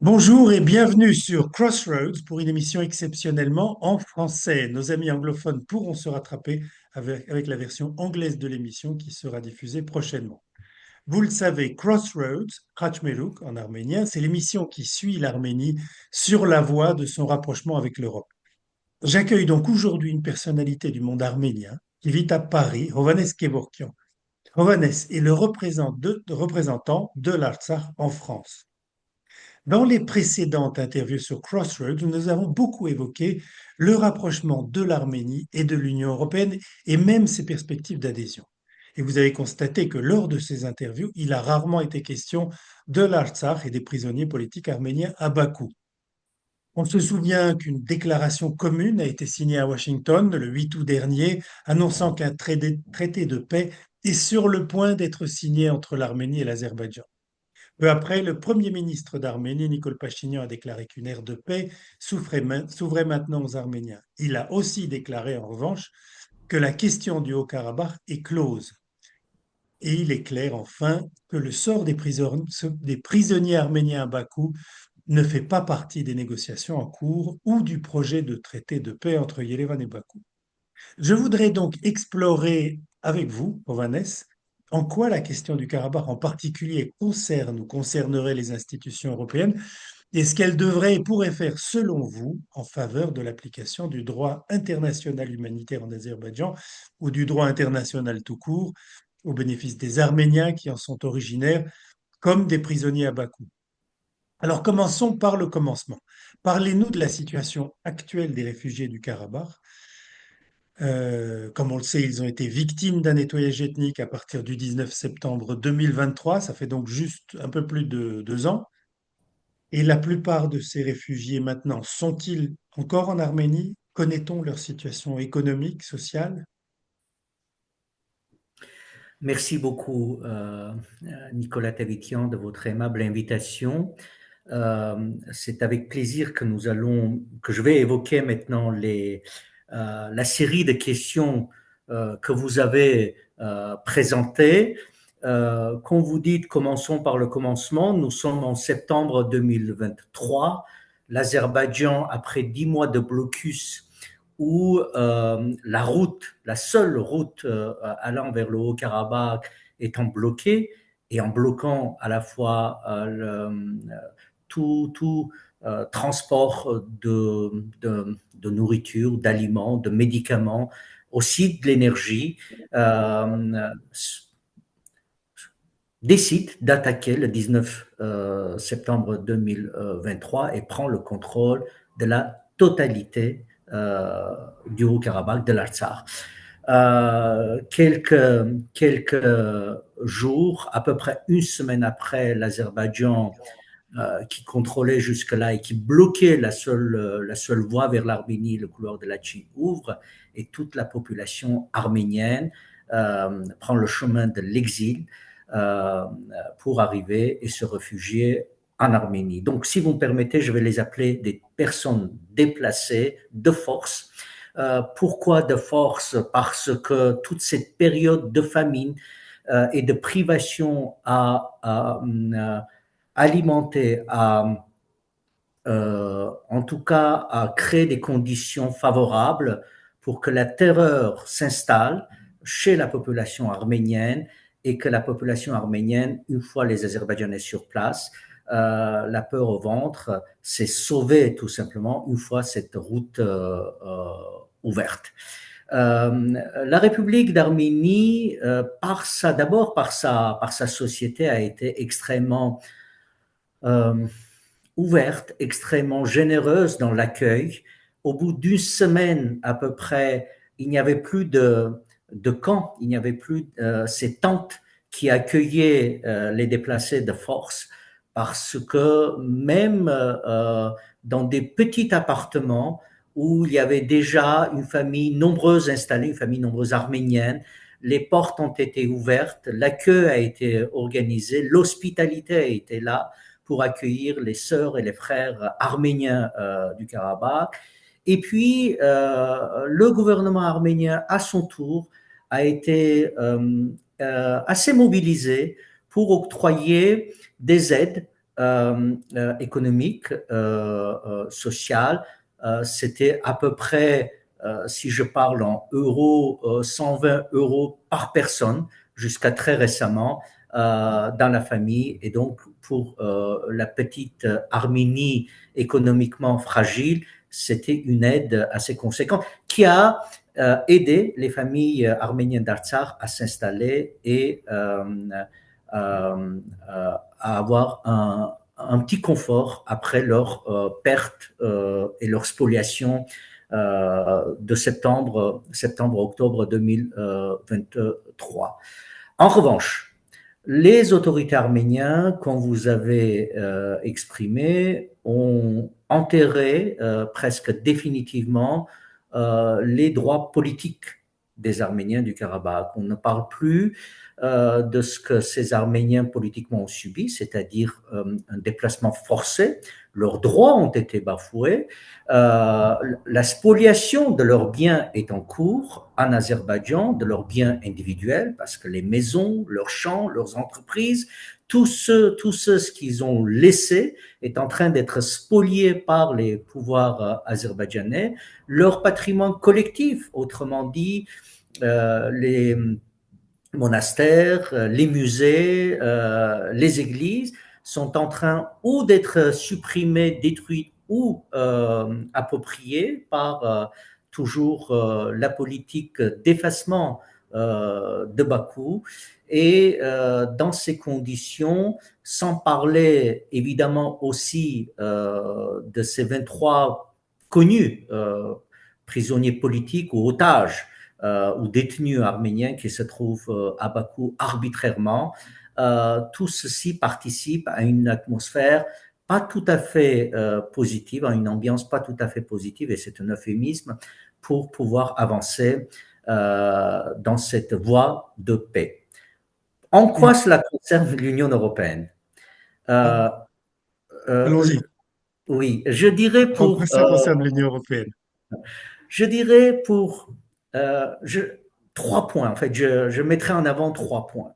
Bonjour et bienvenue sur Crossroads pour une émission exceptionnellement en français. Nos amis anglophones pourront se rattraper avec la version anglaise de l'émission qui sera diffusée prochainement. Vous le savez, Crossroads, Krachmeruk en arménien, c'est l'émission qui suit l'Arménie sur la voie de son rapprochement avec l'Europe. J'accueille donc aujourd'hui une personnalité du monde arménien qui vit à Paris, Hovhannes Kevorkian. Hovhannes est le représentant de l'Artsakh en France. Dans les précédentes interviews sur Crossroads, nous avons beaucoup évoqué le rapprochement de l'Arménie et de l'Union européenne et même ses perspectives d'adhésion. Et vous avez constaté que lors de ces interviews, il a rarement été question de l'Artsakh et des prisonniers politiques arméniens à Bakou. On se souvient qu'une déclaration commune a été signée à Washington le 8 août dernier, annonçant qu'un traité de paix est sur le point d'être signé entre l'Arménie et l'Azerbaïdjan. Peu après, le Premier ministre d'Arménie, Nikol Pachinian, a déclaré qu'une ère de paix s'ouvrait maintenant aux Arméniens. Il a aussi déclaré, en revanche, que la question du Haut-Karabakh est close. Et il est clair, enfin, que le sort des prisonniers arméniens à Bakou ne fait pas partie des négociations en cours ou du projet de traité de paix entre Yerevan et Bakou. Je voudrais donc explorer avec vous, Ovanes, en quoi la question du Karabakh en particulier concerne ou concernerait les institutions européennes et ce qu'elles devraient et pourraient faire selon vous en faveur de l'application du droit international humanitaire en Azerbaïdjan ou du droit international tout court au bénéfice des Arméniens qui en sont originaires comme des prisonniers à Bakou. Alors commençons par le commencement. Parlez-nous de la situation actuelle des réfugiés du Karabakh. Comme on le sait, ils ont été victimes d'un nettoyage ethnique à partir du 19 septembre 2023. Ça fait donc juste un peu plus de 2 ans. Et la plupart de ces réfugiés maintenant sont-ils encore en Arménie? Connaît-on leur situation économique, sociale? Merci beaucoup, Nicolas Tavikian, de votre aimable invitation. C'est avec plaisir que je vais évoquer maintenant la série de questions que vous avez présentées. Quand vous dites commençons par le commencement, nous sommes en septembre 2023. L'Azerbaïdjan, après 10 mois de blocus, où la seule route allant vers le Haut-Karabakh étant bloquée, et en bloquant à la fois tout transport de nourriture, d'aliments, de médicaments, aussi de l'énergie, euh, décide d'attaquer le 19 septembre 2023 et prend le contrôle de la totalité du Haut-Karabakh, de l'Artsakh. Quelques jours, à peu près une semaine après, l'Azerbaïdjan, qui contrôlait jusque-là et qui bloquait la seule voie vers l'Arménie, le couloir de Latchine, ouvre et toute la population arménienne prend le chemin de l'exil euh, pour arriver et se réfugier en Arménie. Donc, si vous me permettez, je vais les appeler des personnes déplacées de force. Pourquoi de force? Parce que toute cette période de famine et de privation a alimenté, en tout cas, à créer des conditions favorables pour que la terreur s'installe chez la population arménienne et que la population arménienne, une fois les Azerbaïdjanais sur place, la peur au ventre s'est sauvée tout simplement une fois cette route ouverte. La République d'Arménie, d'abord par sa société, a été extrêmement euh, ouverte, extrêmement généreuse dans l'accueil. Au bout d'une semaine à peu près, il n'y avait plus de camps, il n'y avait plus ces tentes qui accueillaient les déplacés de force, parce que même dans des petits appartements où il y avait déjà une famille nombreuse installée, une famille nombreuse arménienne, les portes ont été ouvertes, l'accueil a été organisé, l'hospitalité a été là pour accueillir les sœurs et les frères arméniens du Karabakh. Et puis, le gouvernement arménien, à son tour, a été assez mobilisé pour octroyer des aides économique, social. C'était à peu près, si je parle en euros, 120 euros par personne jusqu'à très récemment dans la famille. Et donc, pour la petite Arménie économiquement fragile, c'était une aide assez conséquente qui a aidé les familles arméniennes d'Artsakh à s'installer et à avoir un petit confort après leur perte et leur spoliation de septembre-octobre 2023. En revanche, les autorités arméniennes, comme vous avez exprimé, ont enterré presque définitivement les droits politiques des Arméniens du Karabakh. On ne parle plus de ce que ces Arméniens politiquement ont subi, c'est-à-dire un déplacement forcé. Leurs droits ont été bafoués. La spoliation de leurs biens est en cours en Azerbaïdjan, de leurs biens individuels, parce que les maisons, leurs champs, leurs entreprises, tout ce qu'ils ont laissé est en train d'être spolié par les pouvoirs azerbaïdjanais. Leur patrimoine collectif, autrement dit, les monastères, les musées, les églises sont en train ou d'être supprimés, détruits ou appropriés par toujours la politique d'effacement de Bakou. Et dans ces conditions, sans parler évidemment aussi de ces 23 connus prisonniers politiques ou otages ou détenus arméniens qui se trouvent à Bakou arbitrairement. Tout ceci participe à une atmosphère pas tout à fait positive, à une ambiance pas tout à fait positive, et c'est un euphémisme pour pouvoir avancer dans cette voie de paix. En quoi cela concerne l'Union européenne? Allons-y. Oui, je dirais En quoi pour ça concerne l'Union européenne? Je dirais pour je, 3 points. En fait, je mettrai en avant 3 points.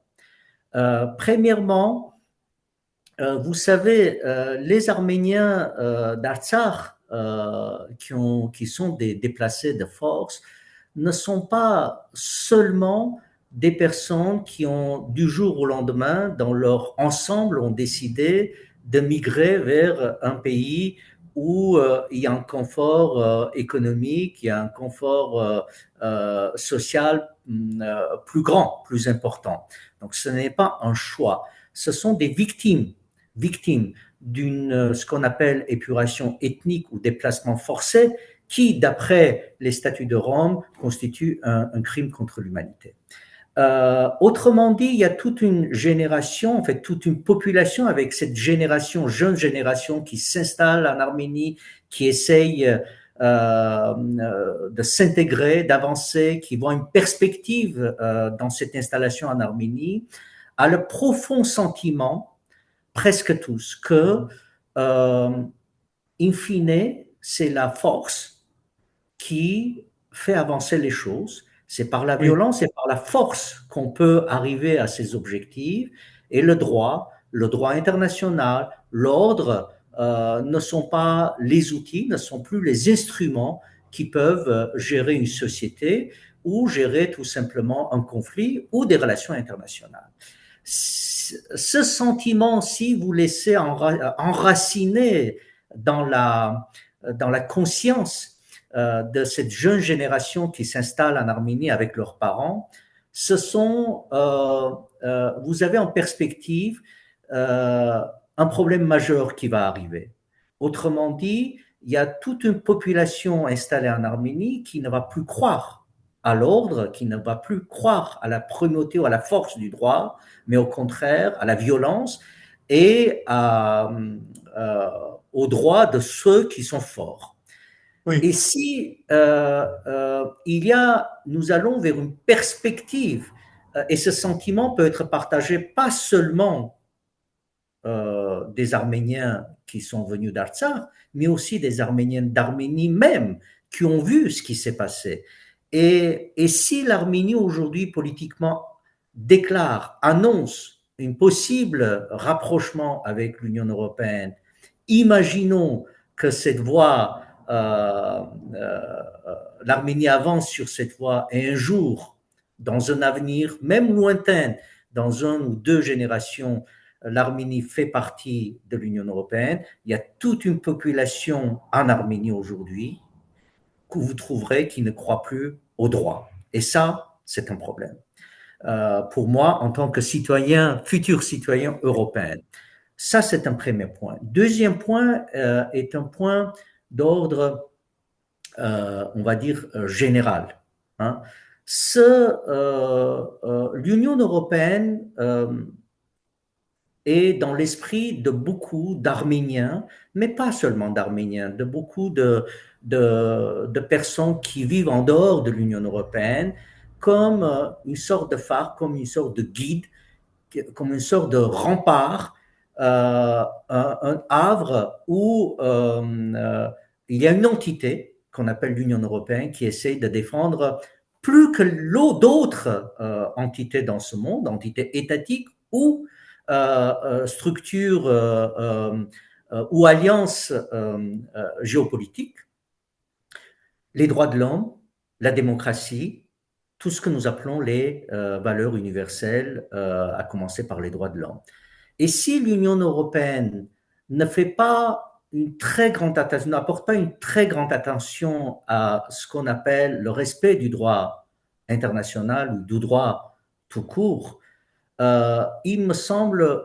Premièrement, vous savez, les Arméniens d'Artsakh, qui sont des déplacés de force, ne sont pas seulement des personnes qui ont, du jour au lendemain, dans leur ensemble, ont décidé de migrer vers un pays où il y a un confort économique, il y a un confort social plus grand, plus important. Donc ce n'est pas un choix. Ce sont des victimes d'une ce qu'on appelle épuration ethnique ou déplacement forcé, qui, d'après les statuts de Rome, constitue un crime contre l'humanité. Autrement dit, il y a toute une génération, en fait, toute une population avec cette génération, jeune génération qui s'installe en Arménie, qui essaye de s'intégrer, d'avancer, qui voit une perspective dans cette installation en Arménie, a le profond sentiment, presque tous, que, in fine, c'est la force qui fait avancer les choses. C'est par la Oui. violence et par la force qu'on peut arriver à ces objectifs. Et le droit international, l'ordre ne sont pas les outils, ne sont plus les instruments qui peuvent gérer une société ou gérer tout simplement un conflit ou des relations internationales. Ce sentiment, si vous laissez enraciner dans la conscience de cette jeune génération qui s'installe en Arménie avec leurs parents, vous avez en perspective un problème majeur qui va arriver. Autrement dit, il y a toute une population installée en Arménie qui ne va plus croire à l'ordre, qui ne va plus croire à la primauté ou à la force du droit, mais au contraire à la violence et aux droits de ceux qui sont forts. Oui. Et si nous allons vers une perspective, et ce sentiment peut être partagé pas seulement des Arméniens qui sont venus d'Artsakh, mais aussi des Arméniens d'Arménie même, qui ont vu ce qui s'est passé. Et si l'Arménie aujourd'hui politiquement annonce un possible rapprochement avec l'Union européenne, imaginons que cette voie, l'Arménie avance sur cette voie et un jour, dans un avenir même lointain, dans une ou deux générations, l'Arménie fait partie de l'Union européenne. Il y a toute une population en Arménie aujourd'hui que vous trouverez qui ne croit plus au droit. Et ça, c'est un problème. Pour moi, en tant que citoyen, futur citoyen européen. Ça, c'est un premier point. Deuxième point est un point d'ordre, on va dire, général. Hein. L'Union européenne est dans l'esprit de beaucoup d'Arméniens, mais pas seulement d'Arméniens, de beaucoup de personnes qui vivent en dehors de l'Union européenne, comme une sorte de phare, comme une sorte de guide, comme une sorte de rempart, un havre où il y a une entité qu'on appelle l'Union européenne qui essaie de défendre plus que d'autres entités dans ce monde, entités étatiques structures ou alliances géopolitiques, les droits de l'homme, la démocratie, tout ce que nous appelons les valeurs universelles, à commencer par les droits de l'homme. Et si l'Union européenne ne fait pas une très grande attention, n'apporte pas une très grande attention à ce qu'on appelle le respect du droit international ou du droit tout court, il me semble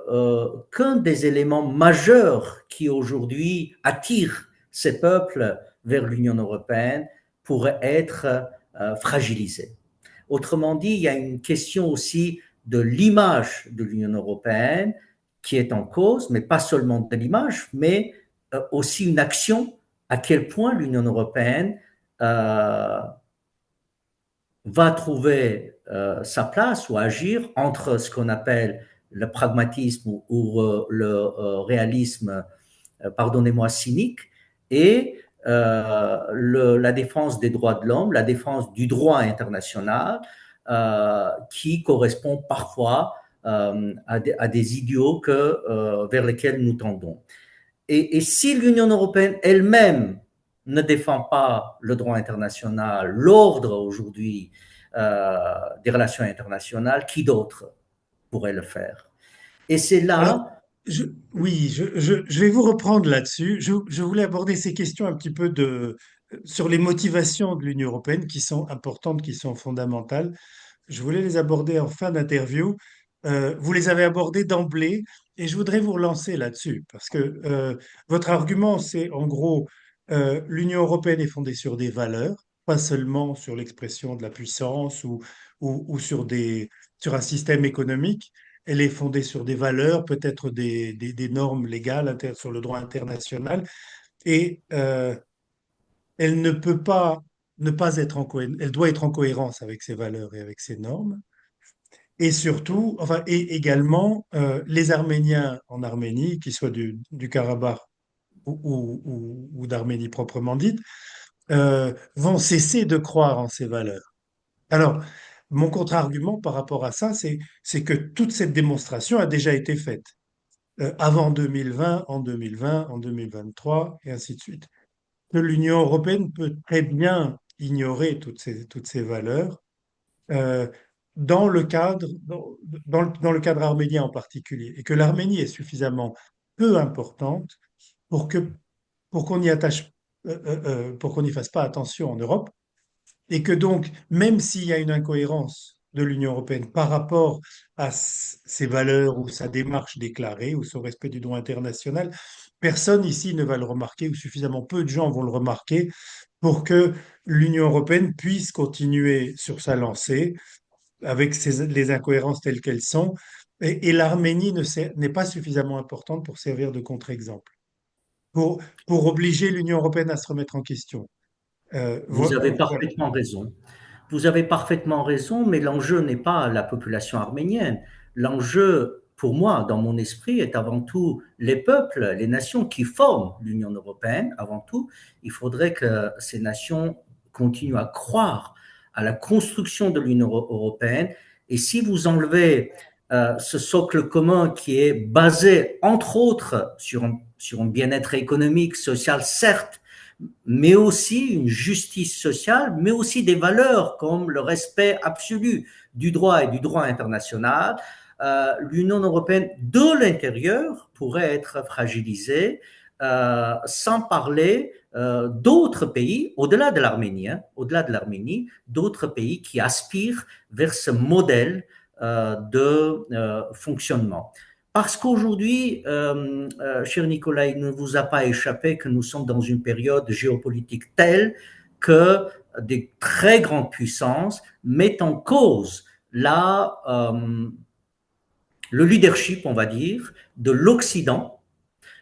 qu'un des éléments majeurs qui aujourd'hui attire ces peuples vers l'Union européenne pourrait être fragilisé. Autrement dit, il y a une question aussi de l'image de l'Union européenne qui est en cause, mais pas seulement de l'image, mais aussi une action, à quel point l'Union européenne va trouver sa place ou agir entre ce qu'on appelle le pragmatisme ou le réalisme, pardonnez-moi, cynique, et la défense des droits de l'homme, la défense du droit international, qui correspond parfois à des idéaux vers lesquels nous tendons. Et si l'Union européenne elle-même ne défend pas le droit international, l'ordre aujourd'hui des relations internationales, qui d'autre pourrait le faire? Et c'est Alors, là, oui, je vais vous reprendre là-dessus. Je voulais aborder ces questions un petit peu sur les motivations de l'Union européenne qui sont importantes, qui sont fondamentales. Je voulais les aborder en fin d'interview. Vous les avez abordées d'emblée et je voudrais vous relancer là-dessus parce que votre argument, c'est en gros, l'Union européenne est fondée sur des valeurs, pas seulement sur l'expression de la puissance ou sur un système économique. Elle est fondée sur des valeurs, peut-être des normes légales sur le droit international et elle ne peut pas ne pas être elle doit être en cohérence avec ses valeurs et avec ses normes. Et surtout, enfin, et également, les Arméniens en Arménie, qu'ils soient du Karabakh ou d'Arménie proprement dite, vont cesser de croire en ces valeurs. Alors, mon contre-argument par rapport à ça, c'est que toute cette démonstration a déjà été faite avant 2020, en 2020, en 2023, et ainsi de suite. Que l'Union européenne peut très bien ignorer toutes ces valeurs euh, dans le cadre arménien en particulier, et que l'Arménie est suffisamment peu importante pour que, pour qu'on y attache, pour qu'on n'y fasse pas attention en Europe, et que donc, même s'il y a une incohérence de l'Union européenne par rapport à ses valeurs ou sa démarche déclarée ou son respect du droit international, personne ici ne va le remarquer ou suffisamment peu de gens vont le remarquer pour que l'Union européenne puisse continuer sur sa lancée avec les incohérences telles qu'elles sont. Et l'Arménie n'est pas suffisamment importante pour servir de contre-exemple, pour, pour obliger l'Union européenne à se remettre en question. vous avez Voilà. parfaitement raison. Vous avez parfaitement raison, mais l'enjeu n'est pas la population arménienne. L'enjeu, pour moi, dans mon esprit, est avant tout les peuples, les nations qui forment l'Union européenne. Avant tout, il faudrait que ces nations continuent à croire à la construction de l'Union européenne. Et si vous enlevez ce socle commun qui est basé, entre autres, sur un bien-être économique, social, certes, mais aussi une justice sociale, mais aussi des valeurs comme le respect absolu du droit et du droit international, l'Union européenne de l'intérieur pourrait être fragilisée, sans parler d'autres pays, au-delà de l'Arménie, au-delà de l'Arménie, d'autres pays qui aspirent vers ce modèle de fonctionnement. Parce qu'aujourd'hui, cher Nicolas, il ne vous a pas échappé que nous sommes dans une période géopolitique telle que des très grandes puissances mettent en cause le leadership, on va dire, de l'Occident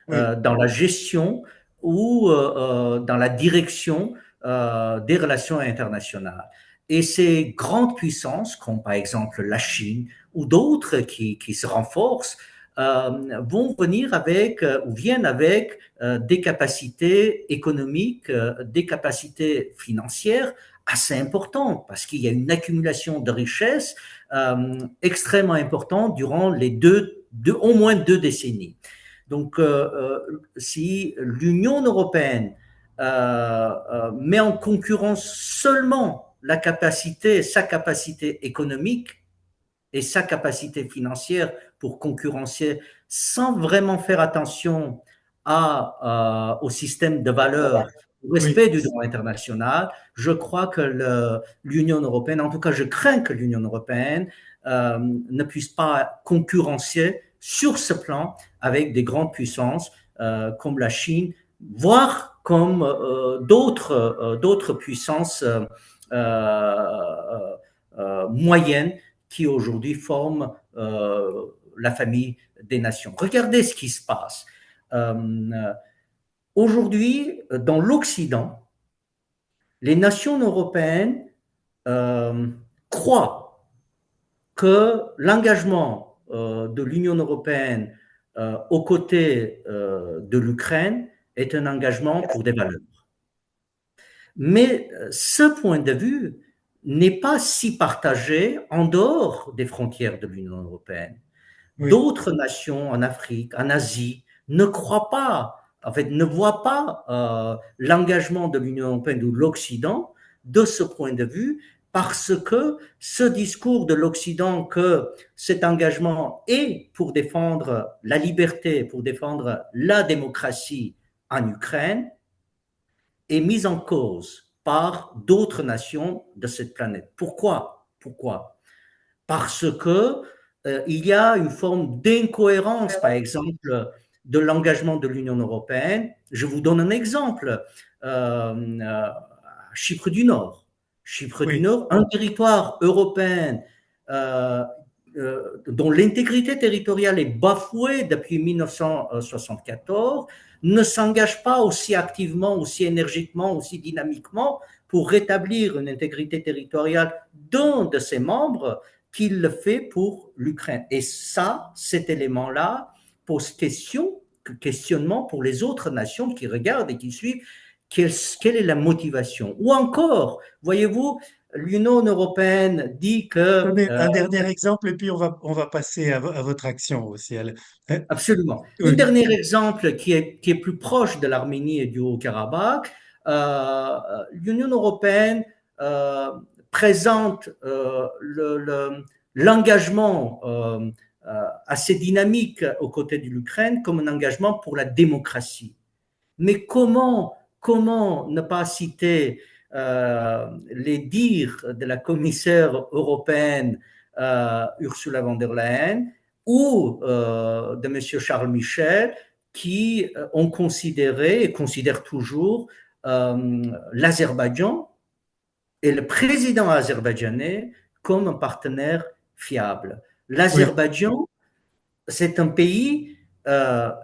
Oui, dans la gestion ou dans la direction des relations internationales. Et ces grandes puissances, comme par exemple la Chine ou d'autres qui se renforcent, vont venir avec ou viennent avec des capacités économiques, des capacités financières assez importantes parce qu'il y a une accumulation de richesses extrêmement importante durant au moins 2 décennies. Donc, si l'Union européenne met en concurrence seulement sa capacité économique et sa capacité financière pour concurrencer sans vraiment faire attention au système de valeurs, au oui. respect du droit international, je crois que l'Union européenne, en tout cas je crains que l'Union européenne ne puisse pas concurrencer sur ce plan avec des grandes puissances comme la Chine, voire comme d'autres puissances moyennes qui aujourd'hui forment la famille des nations. Regardez ce qui se passe. Euh, Aujourd'hui, dans l'Occident, les nations européennes euh, croient que l'engagement de l'Union européenne aux côtés de l'Ukraine est un engagement pour des valeurs. Mais ce point de vue n'est pas si partagé en dehors des frontières de l'Union européenne. Oui, D'autres nations en Afrique, en Asie, ne croient pas, en fait, ne voient pas l'engagement de l'Union européenne ou de l'Occident de ce point de vue, parce que ce discours de l'Occident que cet engagement est pour défendre la liberté, pour défendre la démocratie en Ukraine, est mis en cause par d'autres nations de cette planète. Pourquoi? Parce que il y a une forme d'incohérence, par exemple, de l'engagement de l'Union européenne. Je vous donne un exemple. Chypre du Nord. Chypre du oui, Nord, un territoire européen euh, dont l'intégrité territoriale est bafouée depuis 1974, ne s'engage pas aussi activement, aussi énergiquement, aussi dynamiquement pour rétablir une intégrité territoriale d'un de ses membres qu'il le fait pour l'Ukraine. Et ça, cet élément-là pose questionnement pour les autres nations qui regardent et qui suivent quelle est la motivation. Ou encore, voyez-vous, l'Union européenne dit que donnez un dernier exemple et puis on va passer à votre action aussi. absolument. Un Oui, dernier exemple qui est plus proche de l'Arménie et du Haut-Karabakh, l'Union européenne euh, présente l'engagement assez dynamique aux côtés de l'Ukraine comme un engagement pour la démocratie. Mais comment ne pas citer les dires de la commissaire européenne Ursula von der Leyen ou de M. Charles Michel qui ont considéré et considèrent toujours l'Azerbaïdjan et le président azerbaïdjanais comme un partenaire fiable. oui, L'Azerbaïdjan, c'est un pays,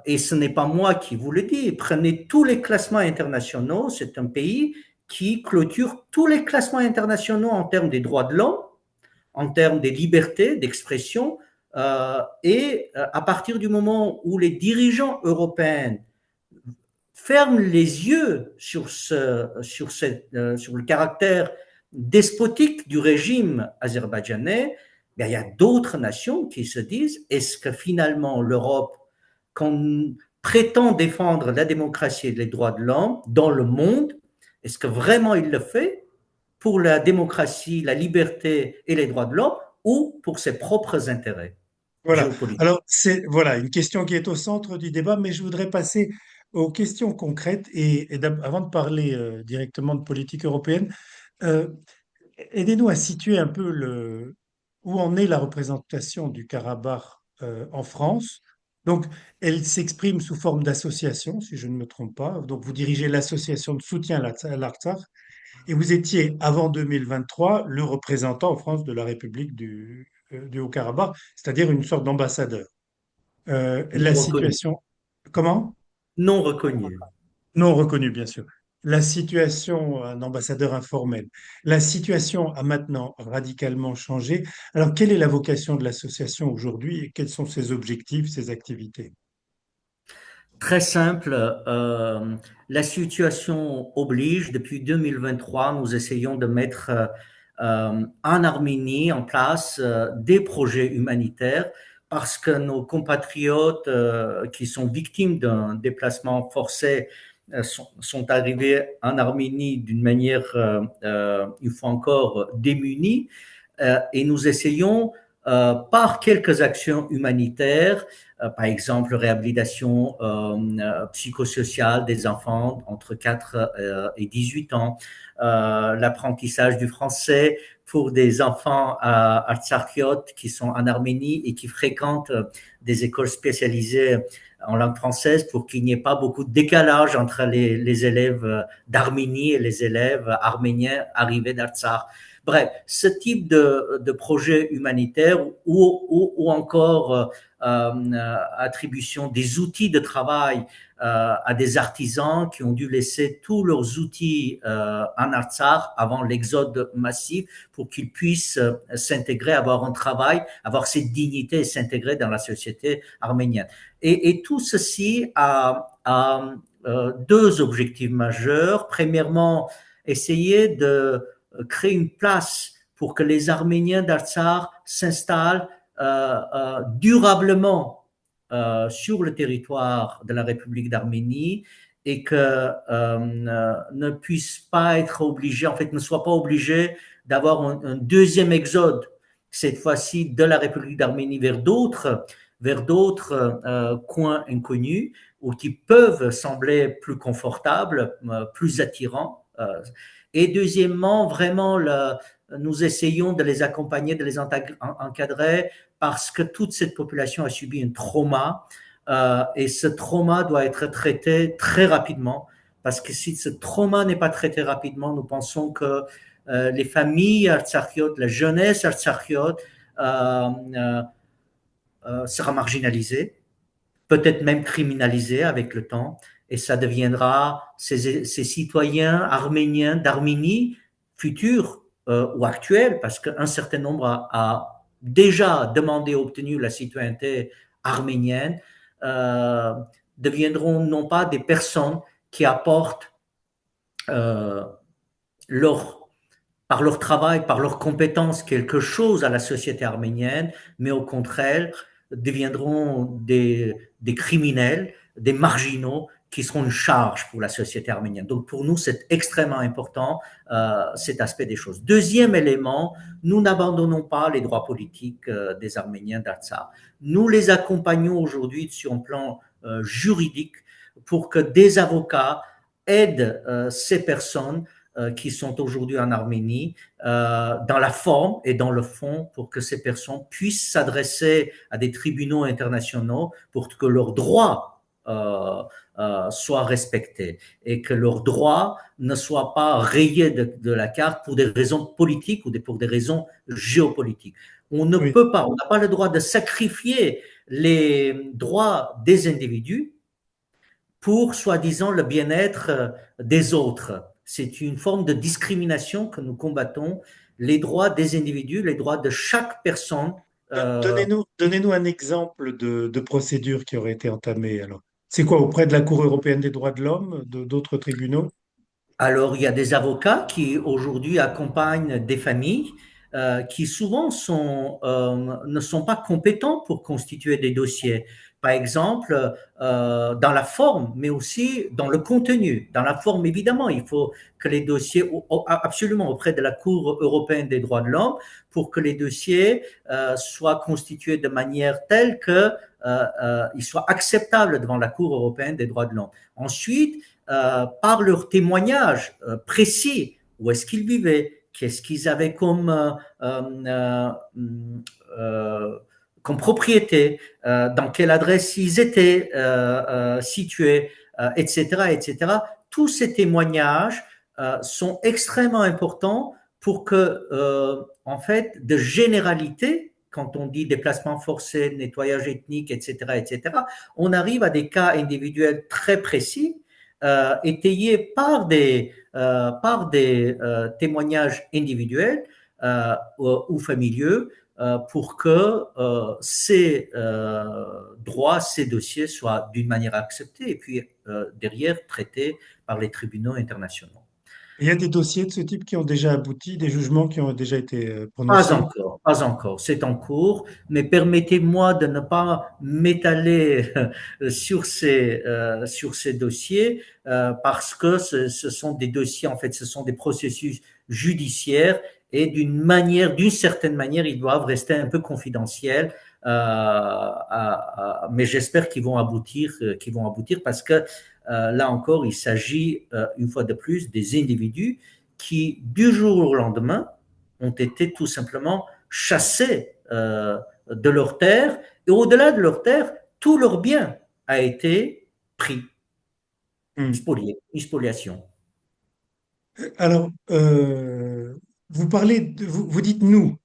et ce n'est pas moi qui vous le dis, prenez tous les classements internationaux, c'est un pays qui clôture tous les classements internationaux en termes des droits de l'homme, en termes des libertés d'expression, et à partir du moment où les dirigeants européens ferment les yeux sur le caractère despotique du régime azerbaïdjanais, bien, il y a d'autres nations qui se disent, est-ce que finalement l'Europe, qu'on prétend défendre la démocratie et les droits de l'homme dans le monde, est-ce que vraiment il le fait pour la démocratie, la liberté et les droits de l'homme ou pour ses propres intérêts Voilà. géopolitiques? Alors, c'est voilà une question qui est au centre du débat, mais je voudrais passer aux questions concrètes avant de parler directement de politique européenne, euh, aidez-nous à situer un peu où en est la représentation du Karabakh en France. Donc, elle s'exprime sous forme d'association, si je ne me trompe pas. Donc, vous dirigez l'association de soutien à l'Artsakh et vous étiez, avant 2023, le représentant en France de la République du Haut-Karabakh, c'est-à-dire une sorte d'ambassadeur. La Non reconnu. situation, comment? Non reconnu. Non reconnu, bien sûr. La situation, un ambassadeur informel. La situation a maintenant radicalement changé. Alors, quelle est la vocation de l'association aujourd'hui et quels sont ses objectifs, ses activités? Très simple, la situation oblige. Depuis 2023, nous essayons de mettre en Arménie en place des projets humanitaires parce que nos compatriotes qui sont victimes d'un déplacement forcé sont arrivés en Arménie d'une manière, une fois encore, démunie. Et nous essayons, par quelques actions humanitaires, par exemple réhabilitation psychosociale des enfants entre 4 et 18 ans, l'apprentissage du français pour des enfants artsakiotes qui sont en Arménie et qui fréquentent des écoles spécialisées en langue française pour qu'il n'y ait pas beaucoup de décalage entre les élèves d'Arménie et les élèves arméniens arrivés d'Artsakh. Bref, ce type de projet humanitaire ou encore attribution des outils de travail à des artisans qui ont dû laisser tous leurs outils en Artsakh avant l'exode massif pour qu'ils puissent s'intégrer, avoir un travail, avoir cette dignité et s'intégrer dans la société arménienne. Et tout ceci a deux objectifs majeurs. Premièrement, essayer de créer une place pour que les Arméniens d'Artsakh s'installent durablement sur le territoire de la République d'Arménie et que ne puissent pas être obligés, en fait, ne soient pas obligés d'avoir un deuxième exode, cette fois-ci de la République d'Arménie vers d'autres coins inconnus ou qui peuvent sembler plus confortables, plus attirants. Et deuxièmement, vraiment, nous essayons de les accompagner, de les encadrer parce que toute cette population a subi un trauma et ce trauma doit être traité très rapidement parce que si ce trauma n'est pas traité rapidement, nous pensons que les familles artsakiotes, la jeunesse artsakiote sera marginalisée, peut-être même criminalisée avec le temps, et ça deviendra ces citoyens arméniens d'Arménie, futurs ou actuels, parce qu'un certain nombre a déjà demandé et obtenu la citoyenneté arménienne, euh, deviendront non pas des personnes qui apportent euh, leur, par leur travail, par leurs compétences, quelque chose à la société arménienne, mais au contraire, deviendront des criminels, des marginaux qui seront une charge pour la société arménienne. Donc pour nous, c'est extrêmement important cet aspect des choses. Deuxième élément, nous n'abandonnons pas les droits politiques des Arméniens d'Artsakh. Nous les accompagnons aujourd'hui sur un plan juridique pour que des avocats aident ces personnes qui sont aujourd'hui en Arménie, dans la forme et dans le fond, pour que ces personnes puissent s'adresser à des tribunaux internationaux pour que leurs droits soient respectés et que leurs droits ne soient pas rayés de la carte pour des raisons politiques ou pour des raisons géopolitiques. On ne Oui. peut pas, on n'a pas le droit de sacrifier les droits des individus pour, soi-disant, le bien-être des autres. C'est une forme de discrimination que nous combattons, les droits des individus, les droits de chaque personne. Donnez-nous un exemple de procédure qui aurait été entamée alors. C'est quoi, auprès de la Cour européenne des droits de l'homme, d'autres tribunaux? Alors, il y a des avocats qui aujourd'hui accompagnent des familles qui souvent ne sont pas compétents pour constituer des dossiers. Par exemple, dans la forme, mais aussi dans le contenu. Dans la forme, évidemment, il faut que les dossiers, absolument auprès de la Cour européenne des droits de l'homme, pour que les dossiers soient constitués de manière telle qu'ils soient acceptables devant la Cour européenne des droits de l'homme. Ensuite, par leurs témoignages précis, où est-ce qu'ils vivaient, qu'est-ce qu'ils avaient comme propriété, dans quelle adresse ils étaient situés, etc., etc. Tous ces témoignages sont extrêmement importants pour que, en fait, de généralité, quand on dit déplacement forcé, nettoyage ethnique, etc., etc., on arrive à des cas individuels très précis, étayés par des témoignages individuels ou familiaux, pour que ces droits, ces dossiers soient d'une manière acceptés et puis derrière traités par les tribunaux internationaux. Il y a des dossiers de ce type qui ont déjà abouti, des jugements qui ont déjà été Pas prononcés. encore, pas encore. C'est en cours, mais permettez-moi de ne pas m'étaler sur ces dossiers parce que ce sont des dossiers, en fait, ce sont des processus judiciaires et d'une certaine manière, ils doivent rester un peu confidentiels. Mais j'espère qu'ils vont aboutir parce que là encore, il s'agit une fois de plus des individus qui, du jour au lendemain, ont été tout simplement chassés de leurs terres et au-delà de leurs terres, tout leur bien a été pris, Hmm. spolié, une spoliation. Alors, vous parlez, vous dites nous.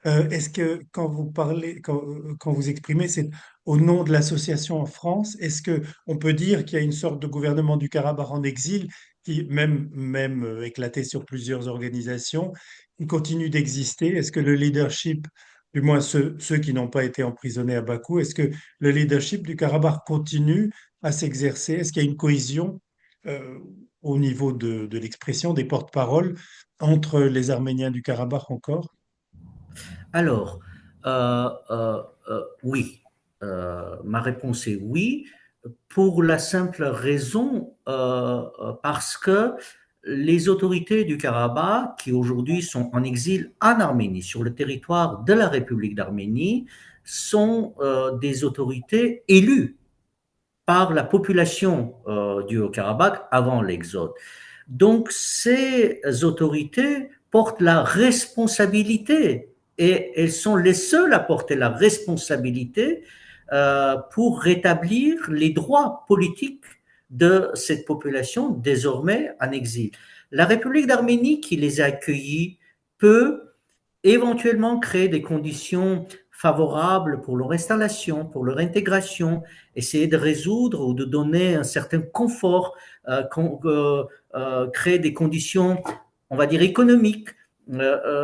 Est-ce que quand vous parlez, quand vous exprimez, c'est au nom de l'association en France? Est-ce que on peut dire qu'il y a une sorte de gouvernement du Karabakh en exil qui, même éclaté sur plusieurs organisations, qui continue d'exister? Est-ce que le leadership, du moins ceux qui n'ont pas été emprisonnés à Bakou, est-ce que le leadership du Karabakh continue à s'exercer? Est-ce qu'il y a une cohésion euh, au niveau de l'expression des porte-paroles entre les Arméniens du Karabakh encore? Alors, oui. Ma réponse est oui, pour la simple raison parce que les autorités du Karabakh, qui aujourd'hui sont en exil en Arménie, sur le territoire de la République d'Arménie, sont des autorités élues par la population du Haut-Karabakh avant l'exode. Donc ces autorités portent la responsabilité et elles sont les seules à porter la responsabilité pour rétablir les droits politiques de cette population désormais en exil. La République d'Arménie qui les a accueillis peut éventuellement créer des conditions favorables pour leur installation, pour leur intégration, essayer de résoudre ou de donner un certain confort, créer des conditions, on va dire, économiques,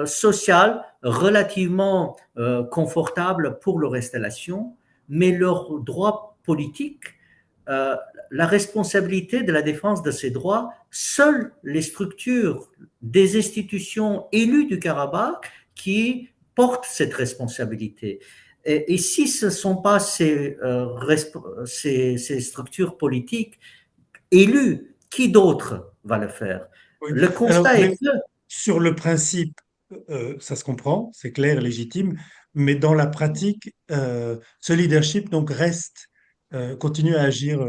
sociales, relativement confortables pour leur installation, mais leurs droits politiques, euh, la responsabilité de la défense de ces droits, seules les structures des institutions élues du Karabakh qui portent cette responsabilité. Et si ce ne sont pas ces structures politiques élues, qui d'autre va le faire? Oui. Le Alors, constat est mais que, sur le principe, ça se comprend, c'est clair, légitime, mais dans la pratique, ce leadership donc reste, continue à agir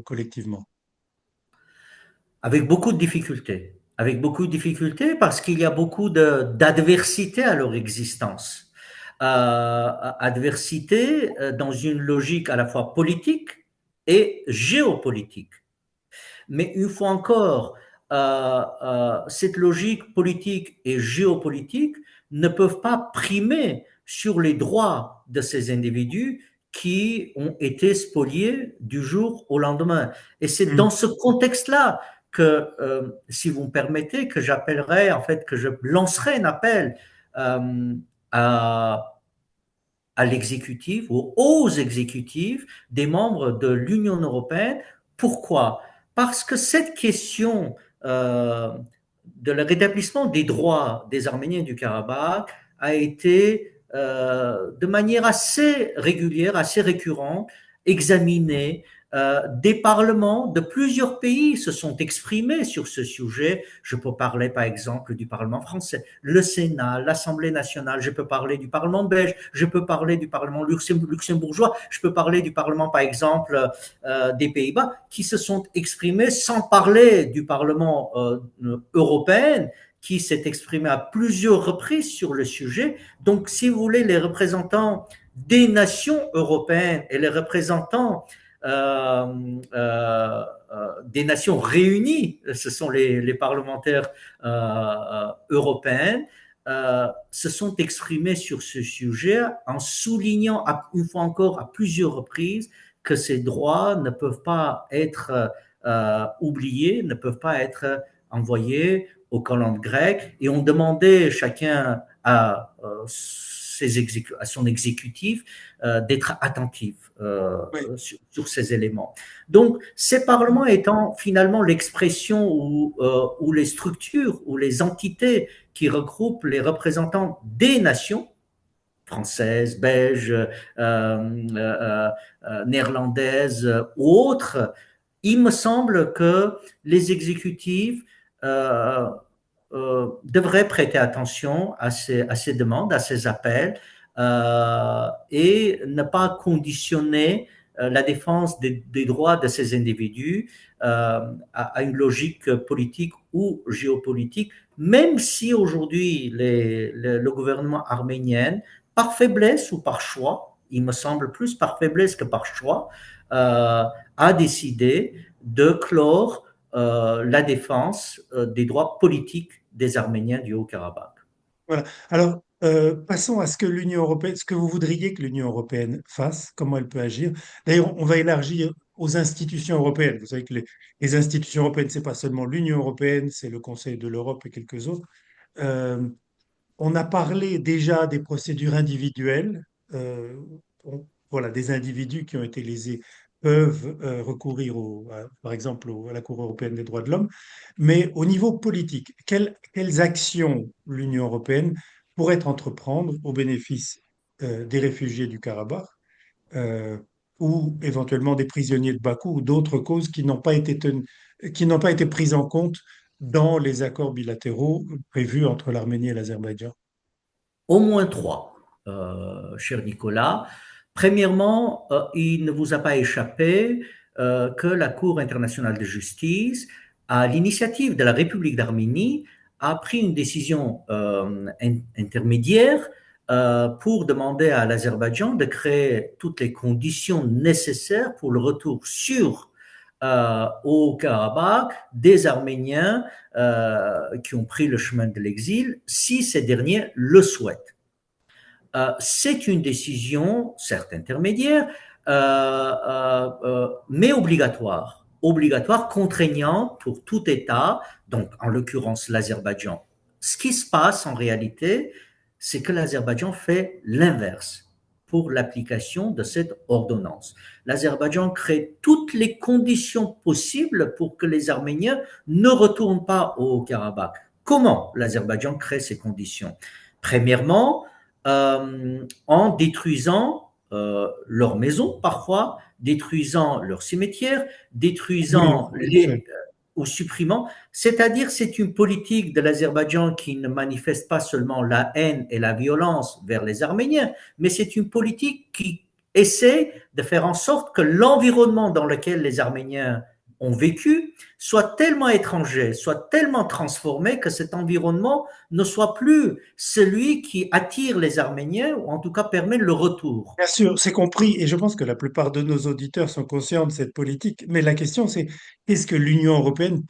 collectivement. avec beaucoup de difficultés parce qu'il y a beaucoup d'adversité à leur existence. Adversité dans une logique à la fois politique et géopolitique. Mais une fois encore, cette logique politique et géopolitique ne peuvent pas primer sur les droits de ces individus qui ont été spoliés du jour au lendemain. Et c'est dans Hmm. ce contexte-là que, si vous me permettez, que j'appellerai, en fait, que je lancerai un appel euh, à, à l'exécutif ou aux exécutifs des membres de l'Union européenne. Pourquoi? Parce que cette question de le rétablissement des droits des Arméniens du Karabakh a été de manière assez régulière, assez récurrente, examiné. Des parlements de plusieurs pays se sont exprimés sur ce sujet. Je peux parler par exemple du Parlement français, le Sénat, l'Assemblée nationale, je peux parler du Parlement belge, je peux parler du Parlement luxembourgeois, je peux parler du Parlement par exemple des Pays-Bas, qui se sont exprimés sans parler du Parlement européen, qui s'est exprimé à plusieurs reprises sur le sujet. Donc, si vous voulez, les représentants des nations européennes et les représentants euh, des nations réunies, ce sont les parlementaires européens, se sont exprimés sur ce sujet en soulignant une fois encore à plusieurs reprises que ces droits ne peuvent pas être oubliés, ne peuvent pas être envoyés aux colons grecs. Et on demandait chacun à son exécutif d'être attentif Oui. sur ces éléments. Donc, ces parlements étant finalement l'expression ou les structures ou les entités qui regroupent les représentants des nations, françaises, belges, néerlandaises ou autres, il me semble que les exécutifs devraient prêter attention à ces demandes, à ces appels, et ne pas conditionner la défense des droits de ces individus à une logique politique ou géopolitique, même si aujourd'hui le gouvernement arménien, par faiblesse ou par choix, il me semble plus par faiblesse que par choix, a décidé de clore la défense des droits politiques des Arméniens du Haut-Karabakh. Voilà. Alors, passons à ce que l'Union européenne, ce que vous voudriez que l'Union européenne fasse, comment elle peut agir. D'ailleurs, on va élargir aux institutions européennes. Vous savez que les institutions européennes, c'est pas seulement l'Union européenne, c'est le Conseil de l'Europe et quelques autres. Euh, on a parlé déjà des procédures individuelles. Euh, voilà, des individus qui ont été lésés peuvent recourir, par exemple, à la Cour européenne des droits de l'homme. Mais au niveau politique, quelles actions l'Union européenne pourrait entreprendre au bénéfice des réfugiés du Karabakh euh, ou éventuellement des prisonniers de Bakou ou d'autres causes qui n'ont pas été prises en compte dans les accords bilatéraux prévus entre l'Arménie et l'Azerbaïdjan? Au moins trois, cher Nicolas. Premièrement, il ne vous a pas échappé que la Cour internationale de justice, à l'initiative de la République d'Arménie, a pris une décision intermédiaire pour demander à l'Azerbaïdjan de créer toutes les conditions nécessaires pour le retour sûr au Karabakh des Arméniens qui ont pris le chemin de l'exil, si ces derniers le souhaitent. C'est une décision, certes intermédiaire, mais obligatoire, contraignante pour tout État, donc en l'occurrence l'Azerbaïdjan. Ce qui se passe en réalité, c'est que l'Azerbaïdjan fait l'inverse pour l'application de cette ordonnance. L'Azerbaïdjan crée toutes les conditions possibles pour que les Arméniens ne retournent pas au Karabakh. Comment l'Azerbaïdjan crée ces conditions? Premièrement, en détruisant leurs maisons parfois, détruisant leurs cimetières, Oui, détruisant oui, c'est ou supprimant. C'est-à-dire c'est une politique de l'Azerbaïdjan qui ne manifeste pas seulement la haine et la violence vers les Arméniens, mais c'est une politique qui essaie de faire en sorte que l'environnement dans lequel les Arméniens ont vécu soit tellement étranger, soit tellement transformé que cet environnement ne soit plus celui qui attire les Arméniens ou en tout cas permet le retour. bien sûr, c'est compris, et je pense que la plupart de nos auditeurs sont conscients de cette politique. Mais la question, c'est qu'est-ce que l'Union européenne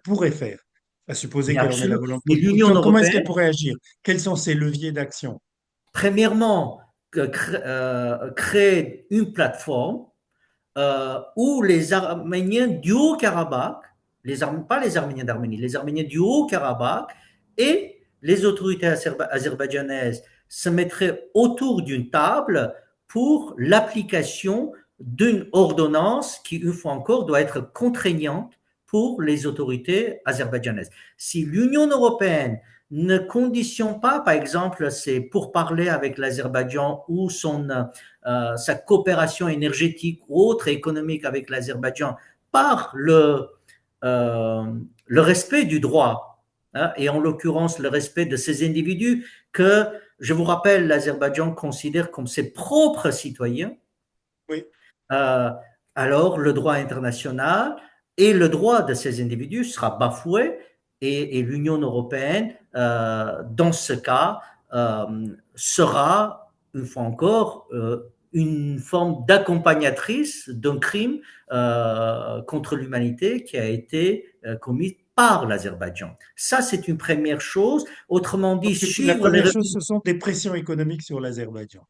pourrait faire, à supposer Bien qu'elle en ait la sûr, volonté mais politique. l'Union Comment est-ce qu'elle européenne, pourrait agir? Quels sont ses leviers d'action? premièrement, crée une plateforme où les Arméniens du Haut-Karabakh, pas les Arméniens d'Arménie, les Arméniens du Haut-Karabakh et les autorités azerbaïdjanaises se mettraient autour d'une table pour l'application d'une ordonnance qui, une fois encore, doit être contraignante pour les autorités azerbaïdjanaises. Si l'Union européenne ne conditionne pas, par exemple, ses pourparlers avec l'Azerbaïdjan ou sa coopération énergétique ou autre économique avec l'Azerbaïdjan par le respect du droit, hein, et en l'occurrence le respect de ces individus que, je vous rappelle, l'Azerbaïdjan considère comme ses propres citoyens, Oui. euh, alors le droit international et le droit de ces individus sera bafoué et l'Union européenne, dans ce cas, sera, une fois encore, une forme d'accompagnatrice d'un crime contre l'humanité qui a été commis par l'Azerbaïdjan. Ça, c'est une première chose. Autrement dit, Donc, la suivre les première chose, revenus. ce sont des pressions économiques sur l'Azerbaïdjan.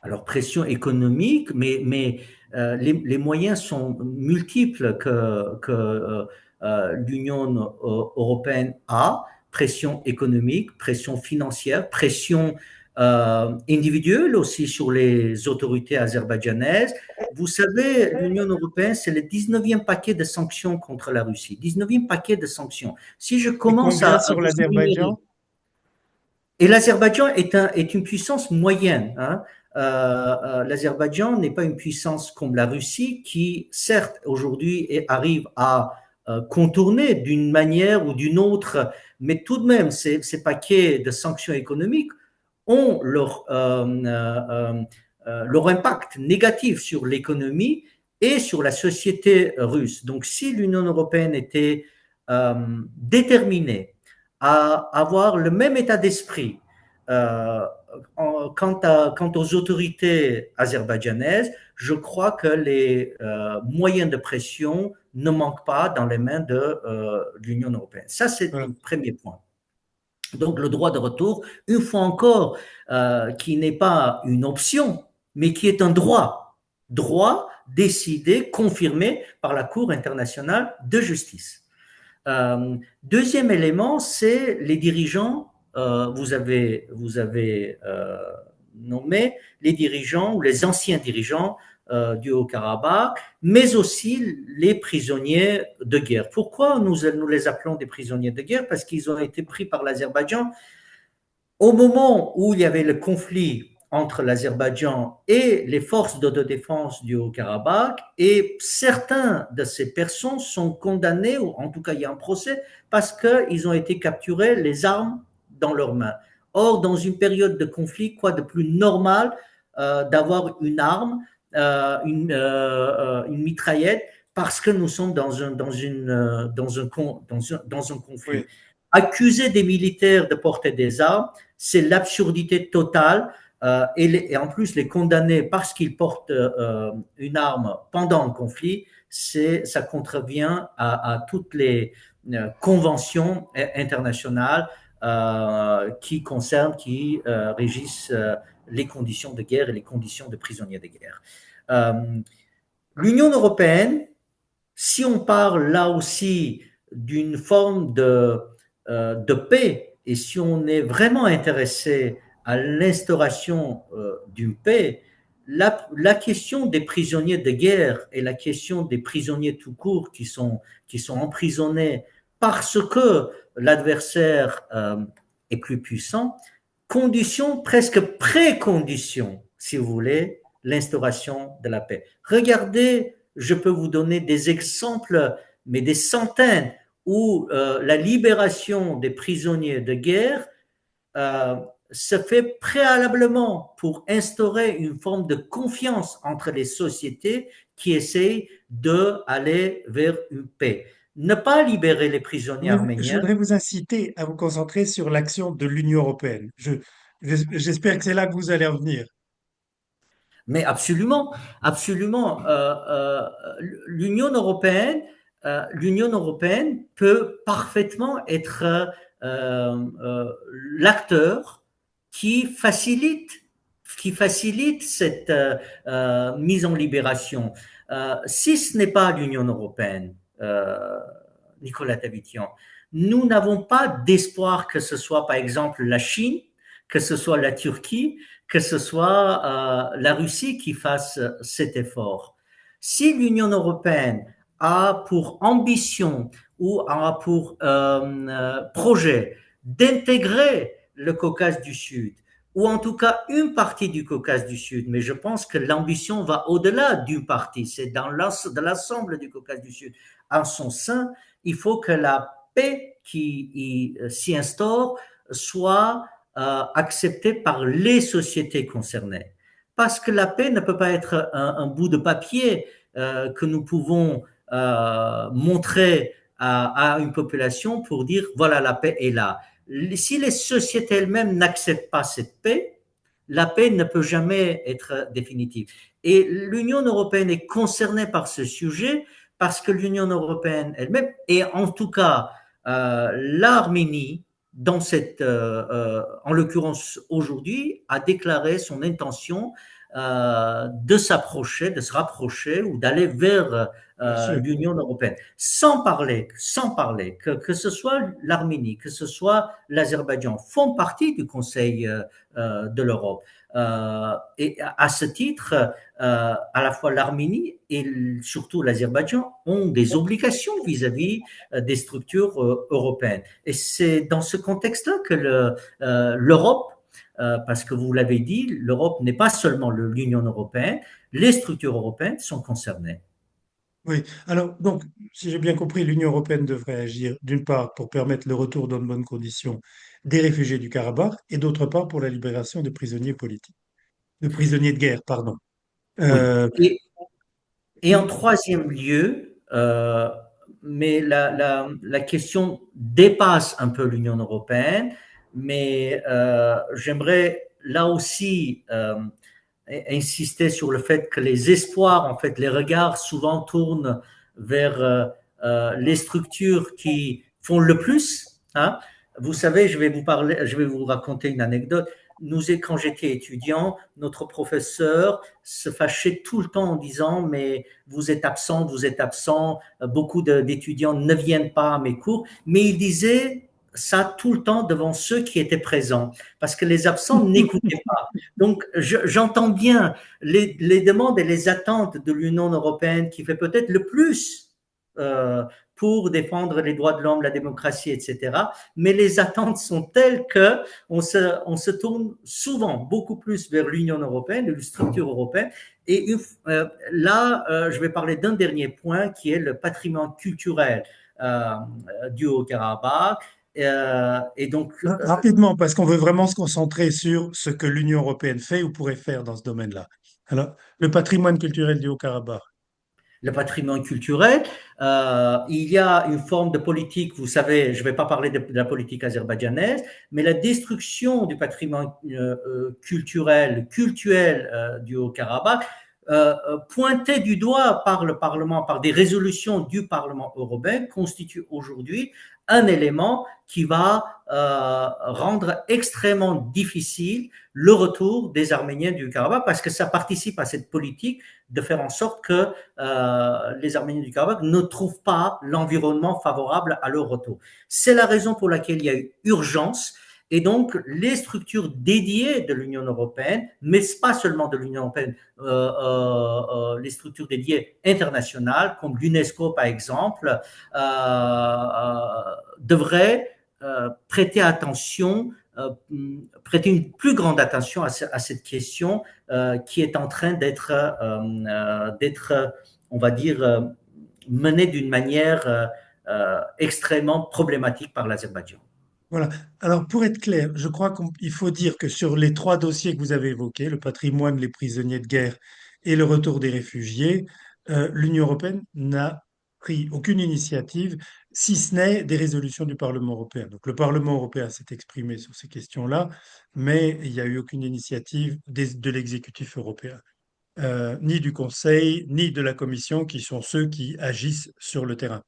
Alors, pression économique, mais les moyens sont multiples que l'Union européenne a. Pression économique, pression financière, pression individuelle aussi sur les autorités azerbaïdjanaises. Vous savez, l'Union européenne, c'est le 19e paquet de sanctions contre la Russie. 19e paquet de sanctions. Si je Et commence combien à sur vous énumérer, l'Azerbaïdjan? et l'Azerbaïdjan est une puissance moyenne, hein. L'Azerbaïdjan n'est pas une puissance comme la Russie qui, certes, aujourd'hui arrive à contourner d'une manière ou d'une autre, mais tout de même, ces paquets de sanctions économiques ont leur impact négatif sur l'économie et sur la société russe. Donc, si l'Union européenne était déterminée à avoir le même état d'esprit euh, quant aux autorités azerbaïdjanaises, je crois que les moyens de pression ne manquent pas dans les mains de l'Union européenne. Ça, c'est Voilà. un premier point. Donc le droit de retour, une fois encore, qui n'est pas une option, mais qui est un droit décidé, confirmé par la Cour internationale de justice. Deuxième élément, c'est les dirigeants. Vous avez nommé les dirigeants ou les anciens dirigeants du Haut-Karabakh, mais aussi les prisonniers de guerre. Pourquoi nous les appelons des prisonniers de guerre? Parce qu'ils ont été pris par l'Azerbaïdjan au moment où il y avait le conflit entre l'Azerbaïdjan et les forces d'autodéfense du Haut-Karabakh, et certains de ces personnes sont condamnés, ou en tout cas il y a un procès, parce qu'ils ont été capturés les armes dans leurs mains. Or, dans une période de conflit, quoi de plus normal d'avoir une arme, une mitraillette, parce que nous sommes dans un conflit. Oui. Accuser des militaires de porter des armes, c'est l'absurdité totale. Et en plus, les condamner parce qu'ils portent une arme pendant le conflit, ça contrevient à toutes les conventions internationales qui régissent les conditions de guerre et les conditions de prisonniers de guerre. Euh, L'Union européenne, si on parle là aussi d'une forme de paix, et si on est vraiment intéressé à l'instauration d'une paix, la question des prisonniers de guerre et la question des prisonniers tout court qui sont emprisonnés parce que l'adversaire est plus puissant, condition, presque précondition, si vous voulez, l'instauration de la paix. Regardez, je peux vous donner des exemples, mais des centaines, où la libération des prisonniers de guerre euh, se fait préalablement pour instaurer une forme de confiance entre les sociétés qui essayent d'aller vers une paix. Ne pas libérer les prisonniers Mais je arméniens. voudrais vous inciter à vous concentrer sur l'action de l'Union européenne. J'espère que c'est là que vous allez en venir. Mais absolument, absolument. L'Union européenne peut parfaitement être l'acteur qui facilite, qui facilite cette mise en libération. Si ce n'est pas l'Union européenne, Nicolas Tavitian, nous n'avons pas d'espoir que ce soit par exemple la Chine, que ce soit la Turquie, que ce soit la Russie qui fasse cet effort. Si l'Union européenne a pour ambition ou a pour projet d'intégrer le Caucase du Sud, ou en tout cas une partie du Caucase du Sud, mais je pense que l'ambition va au-delà d'une partie, c'est dans l'ensemble du Caucase du Sud. En son sein, il faut que la paix qui s'y instaure soit acceptée par les sociétés concernées. Parce que la paix ne peut pas être un bout de papier que nous pouvons montrer à une population pour dire voilà, la paix est là. Si les sociétés elles-mêmes n'acceptent pas cette paix, la paix ne peut jamais être définitive. Et l'Union européenne est concernée par ce sujet parce que l'Union européenne elle-même, et en tout cas l'Arménie, dans en l'occurrence aujourd'hui, a déclaré son intention de s'approcher, de se rapprocher ou d'aller vers Bien sûr. l'Union européenne, sans parler que ce soit l'Arménie, que ce soit l'Azerbaïdjan, font partie du Conseil de l'Europe. Et à ce titre, à la fois l'Arménie et surtout l'Azerbaïdjan ont des obligations vis-à-vis des structures européennes. Et c'est dans ce contexte-là que l'Europe, parce que vous l'avez dit, l'Europe n'est pas seulement l'Union européenne, les structures européennes sont concernées. Oui. Alors, donc, si j'ai bien compris, l'Union européenne devrait agir d'une part pour permettre le retour dans de bonnes conditions des réfugiés du Karabakh et d'autre part pour la libération des prisonniers politiques, de prisonniers de guerre, pardon. Oui. Euh, Et en troisième lieu, mais la question dépasse un peu l'Union européenne, mais j'aimerais là aussi insister sur le fait que les espoirs, en fait, les regards souvent tournent vers les structures qui font le plus. Hein. Vous savez, je vais vous raconter une anecdote. Nous, quand j'étais étudiant, notre professeur se fâchait tout le temps en disant mais vous êtes absent, vous êtes absent. Beaucoup d'étudiants ne viennent pas à mes cours, mais il disait ça tout le temps devant ceux qui étaient présents, parce que les absents n'écoutaient pas. Donc, j'entends bien les demandes et les attentes de l'Union européenne qui fait peut-être le plus euh, pour défendre les droits de l'homme, la démocratie, etc. Mais les attentes sont telles que on se tourne souvent beaucoup plus vers l'Union européenne, les structures européennes. Et là, je vais parler d'un dernier point qui est le patrimoine culturel euh, du Haut-Karabakh. Et donc, Rapidement, parce qu'on veut vraiment se concentrer sur ce que l'Union européenne fait ou pourrait faire dans ce domaine-là. Alors, le patrimoine culturel du Haut-Karabakh. le patrimoine culturel. Il y a une forme de politique, vous savez, je ne vais pas parler de la politique azerbaïdjanaise, mais la destruction du patrimoine culturel du Haut-Karabakh, pointé du doigt par le Parlement, par des résolutions du Parlement européen, constitue aujourd'hui un élément qui va rendre extrêmement difficile le retour des Arméniens du Karabakh parce que ça participe à cette politique de faire en sorte que les Arméniens du Karabakh ne trouvent pas l'environnement favorable à leur retour. C'est la raison pour laquelle il y a eu urgence. Et donc, les structures dédiées de l'Union européenne, mais pas seulement de l'Union européenne, les structures dédiées internationales, comme l'UNESCO par exemple, devraient prêter attention, prêter une plus grande attention à cette question qui est en train d'être, on va dire, menée d'une manière extrêmement problématique par l'Azerbaïdjan. Voilà. Alors, pour être clair, je crois qu'il faut dire que sur les trois dossiers que vous avez évoqués, le patrimoine, les prisonniers de guerre et le retour des réfugiés, l'Union européenne n'a pris aucune initiative, si ce n'est des résolutions du Parlement européen. Donc, le Parlement européen s'est exprimé sur ces questions-là, mais il n'y a eu aucune initiative de l'exécutif européen, ni du Conseil, ni de la Commission, qui sont ceux qui agissent sur le terrain.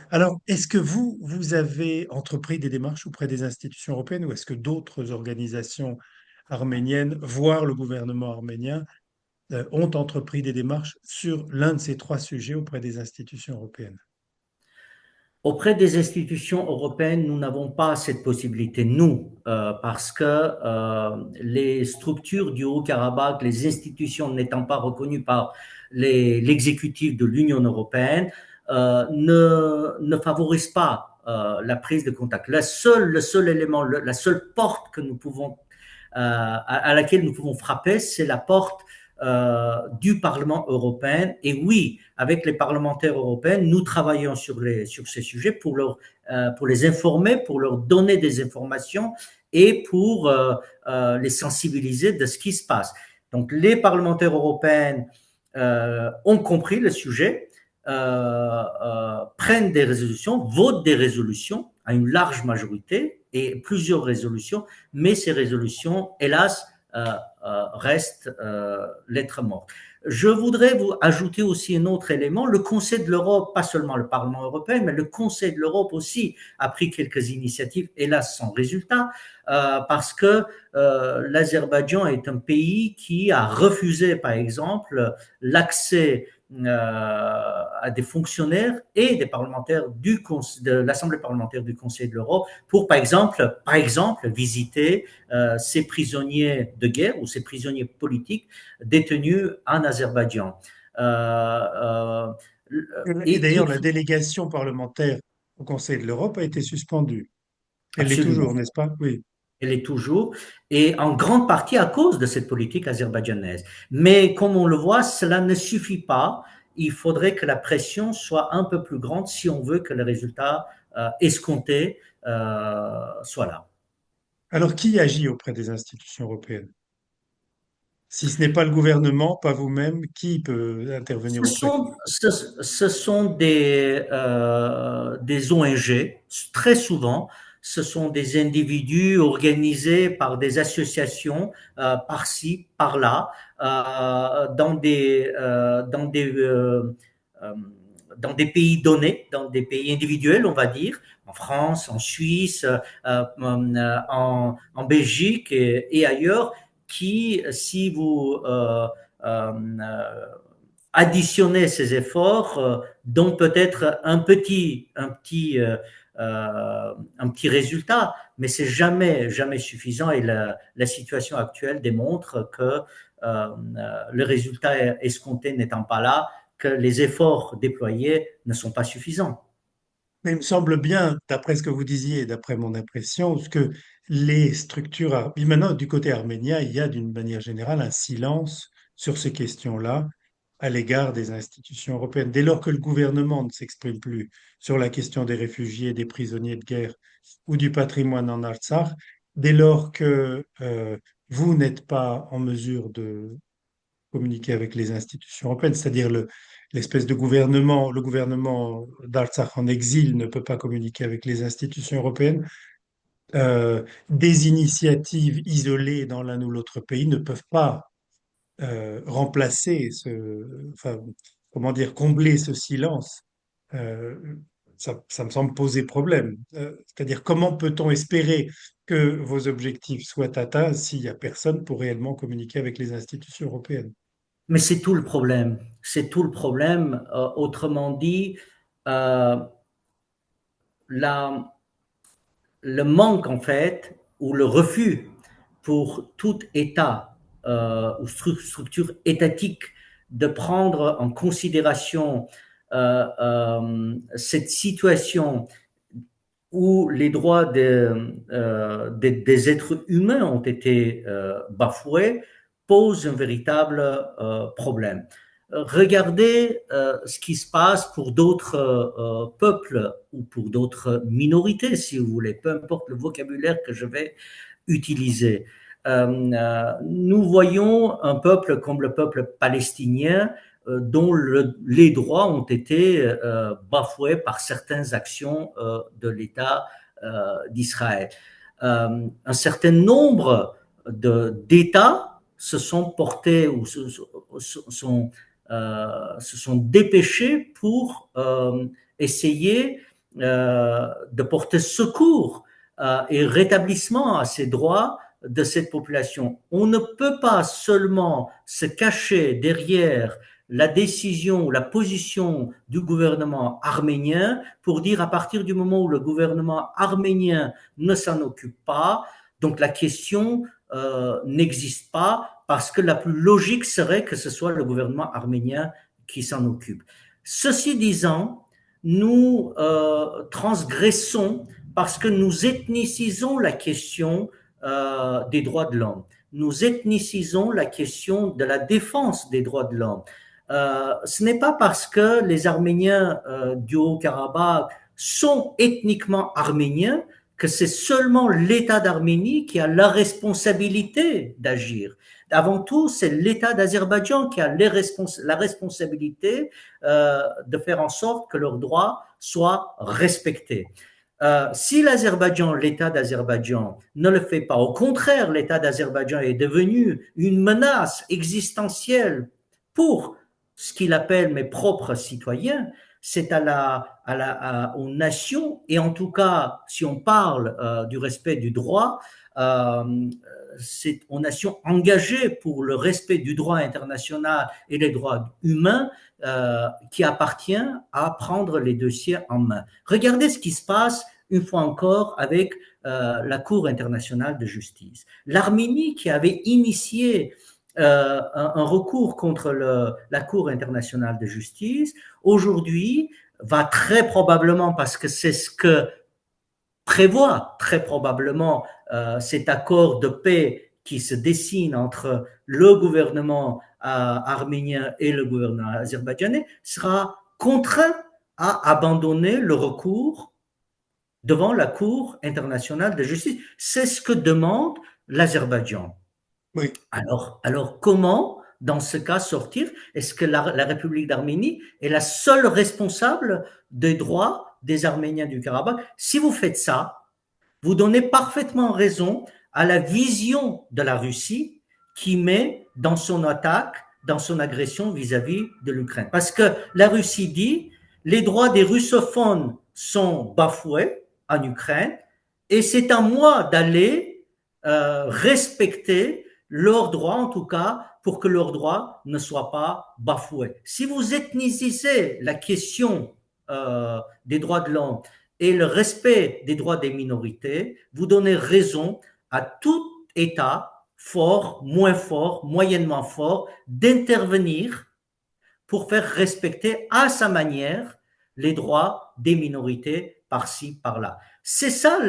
Alors, est-ce que vous avez entrepris des démarches auprès des institutions européennes ou est-ce que d'autres organisations arméniennes, voire le gouvernement arménien, ont entrepris des démarches sur l'un de ces trois sujets auprès des institutions européennes? Auprès des institutions européennes, nous n'avons pas cette possibilité, nous, parce que les structures du Haut-Karabakh, les institutions n'étant pas reconnues par l'exécutif de l'Union européenne, ne favorisent pas la prise de contact. Le seul élément, la seule porte que nous pouvons, à laquelle nous pouvons frapper, c'est la porte du Parlement européen. Et oui, avec les parlementaires européens, nous travaillons sur ces sujets pour les informer, pour leur donner des informations et pour les sensibiliser de ce qui se passe. Donc, les parlementaires européens ont compris le sujet, prennent des résolutions, votent des résolutions à une large majorité et plusieurs résolutions, mais ces résolutions, hélas, reste lettre morte. Je voudrais vous ajouter aussi un autre élément. Le Conseil de l'Europe, pas seulement le Parlement européen, mais le Conseil de l'Europe aussi a pris quelques initiatives, hélas sans résultat, parce que l'Azerbaïdjan est un pays qui a refusé, par exemple, l'accès à des fonctionnaires et des parlementaires de l'Assemblée parlementaire du Conseil de l'Europe pour, par exemple visiter ces prisonniers de guerre ou ces prisonniers politiques détenus en Azerbaïdjan. Et Et d'ailleurs, la délégation parlementaire au Conseil de l'Europe a été suspendue. Elle l'est toujours, absolument, n'est-ce pas? Oui. elle est toujours, et en grande partie à cause de cette politique azerbaïdjanaise. Mais comme on le voit, cela ne suffit pas. Il faudrait que la pression soit un peu plus grande si on veut que le résultat escompté soit là. Alors, qui agit auprès des institutions européennes? Si ce n'est pas le gouvernement, pas vous-même, qui peut intervenir auprès de vous? Ce sont des ONG, très souvent, ce sont des individus organisés par des associations par-ci, par-là, euh, dans des pays donnés, dans des pays individuels, on va dire, en France, en Suisse, en Belgique et ailleurs, qui, si vous additionner ces efforts, dont peut-être un petit résultat, mais c'est jamais suffisant et la situation actuelle démontre que le résultat escompté n'étant pas là, que les efforts déployés ne sont pas suffisants. Mais il me semble bien, d'après ce que vous disiez, d'après mon impression, que les structures, puis maintenant du côté arménien, il y a d'une manière générale un silence sur ces questions-là à l'égard des institutions européennes. Dès lors que le gouvernement ne s'exprime plus sur la question des réfugiés, des prisonniers de guerre ou du patrimoine en Artsakh, dès lors que vous n'êtes pas en mesure de communiquer avec les institutions européennes, c'est-à-dire l'espèce de gouvernement, le gouvernement d'Artsakh en exil ne peut pas communiquer avec les institutions européennes. Des initiatives isolées dans l'un ou l'autre pays ne peuvent pas remplacer enfin, comment dire, combler ce silence. Euh, ça me semble poser problème. C'est-à-dire, comment peut-on espérer que vos objectifs soient atteints s'il n'y a personne pour réellement communiquer avec les institutions européennes? Mais c'est tout le problème. C'est tout le problème. Autrement dit, euh, la, le manque, en fait, ou le refus pour tout État ou structure étatique de prendre en considération cette situation où les droits des êtres humains ont été bafoués pose un véritable problème. Regardez ce qui se passe pour d'autres peuples ou pour d'autres minorités, si vous voulez, peu importe le vocabulaire que je vais utiliser. Nous voyons un peuple comme le peuple palestinien dont les droits ont été bafoués par certaines actions de l'État d'Israël. Un certain nombre d'États se sont portés ou se sont dépêchés pour essayer de porter secours et rétablissement à ces droits de cette population. On ne peut pas seulement se cacher derrière la décision ou la position du gouvernement arménien pour dire à partir du moment où le gouvernement arménien ne s'en occupe pas, donc la question n'existe pas parce que la plus logique serait que ce soit le gouvernement arménien qui s'en occupe. Ceci disant, nous transgressons parce que nous ethnicisons la question des droits de l'homme. Nous ethnicisons la question de la défense des droits de l'homme. Ce n'est pas parce que les Arméniens du Haut-Karabakh sont ethniquement arméniens que c'est seulement l'État d'Arménie qui a la responsabilité d'agir. Avant tout, c'est l'État d'Azerbaïdjan qui a la responsabilité de faire en sorte que leurs droits soient respectés. Si l'Azerbaïdjan, l'État d'Azerbaïdjan ne le fait pas, au contraire, l'État d'Azerbaïdjan est devenu une menace existentielle pour ce qu'il appelle mes propres citoyens, c'est aux nations, et en tout cas, si on parle du respect du droit, c'est aux nations engagées pour le respect du droit international et des droits humains qui appartient à prendre les dossiers en main. Regardez ce qui se passe une fois encore avec la Cour internationale de justice. L'Arménie qui avait initié un recours contre la Cour internationale de justice, aujourd'hui va très probablement, parce que c'est ce que prévoit très probablement cet accord de paix qui se dessine entre le gouvernement arménien et le gouvernement azerbaïdjanais, sera contraint à abandonner le recours devant la Cour internationale de justice. C'est ce que demande l'Azerbaïdjan. Oui. Alors, comment, dans ce cas, sortir? Est-ce que la République d'Arménie est la seule responsable des droits des Arméniens du Karabakh? Si vous faites ça, vous donnez parfaitement raison à la vision de la Russie qui met dans son attaque, dans son agression vis-à-vis de l'Ukraine. Parce que la Russie dit les droits des russophones sont bafoués en Ukraine et c'est à moi d'aller respecter leurs droits, en tout cas, pour que leurs droits ne soient pas bafoués. Si vous ethnicisez la question des droits de l'homme et le respect des droits des minorités, vous donnez raison à tout État, fort, moyennement fort, d'intervenir pour faire respecter à sa manière les droits des minorités par-ci, par-là. C'est ça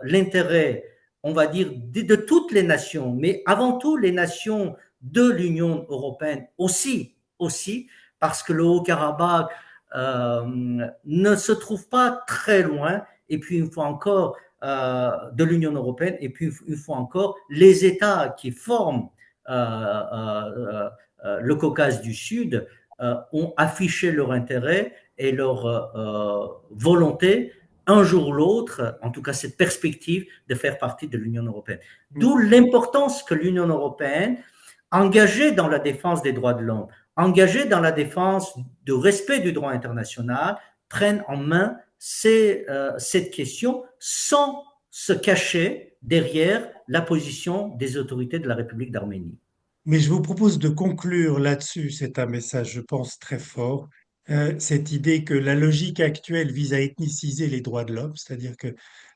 l'intérêt, on va dire, de toutes les nations, mais avant tout les nations de l'Union européenne aussi, parce que le Haut-Karabakh ne se trouve pas très loin, et puis une fois encore, de l'Union européenne, et puis une fois encore, les États qui forment le Caucase du Sud ont affiché leur intérêt et leur volonté un jour ou l'autre, en tout cas cette perspective de faire partie de l'Union européenne. D'où l'importance que l'Union européenne, engagée dans la défense des droits de l'homme, engagée dans la défense du respect du droit international, prenne en main cette question sans se cacher derrière la position des autorités de la République d'Arménie. Mais je vous propose de conclure là-dessus. C'est un message, je pense, très fort. Cette idée que la logique actuelle vise à ethniciser les droits de l'homme, c'est-à-dire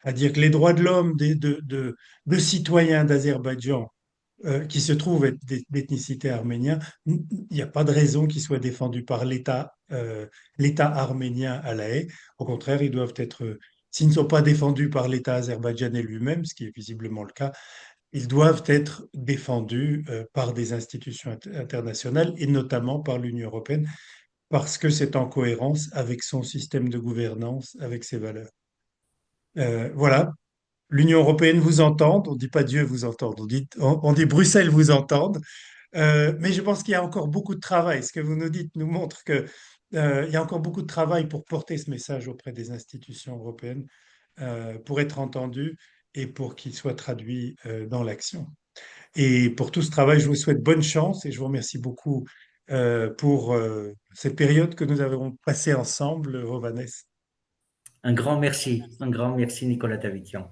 à dire que les droits de l'homme de citoyens d'Azerbaïdjan qui se trouvent être d'ethnicité arménienne, il n'y a pas de raison qu'ils soient défendus par l'État arménien à La Haye. Au contraire, ils doivent être, s'ils ne sont pas défendus par l'État azerbaïdjanais lui-même, ce qui est visiblement le cas, ils doivent être défendus par des institutions internationales et notamment par l'Union européenne parce que c'est en cohérence avec son système de gouvernance, avec ses valeurs. Voilà, l'Union européenne vous entend, on ne dit pas Dieu vous entende, on dit Bruxelles vous entende, mais je pense qu'il y a encore beaucoup de travail. Ce que vous nous dites nous montre que il y a encore beaucoup de travail pour porter ce message auprès des institutions européennes, pour être entendu et pour qu'il soit traduit dans l'action. Et pour tout ce travail, je vous souhaite bonne chance et je vous remercie beaucoup pour cette période que nous avons passée ensemble, Rovanès. Un grand merci Nicolas Tavikian.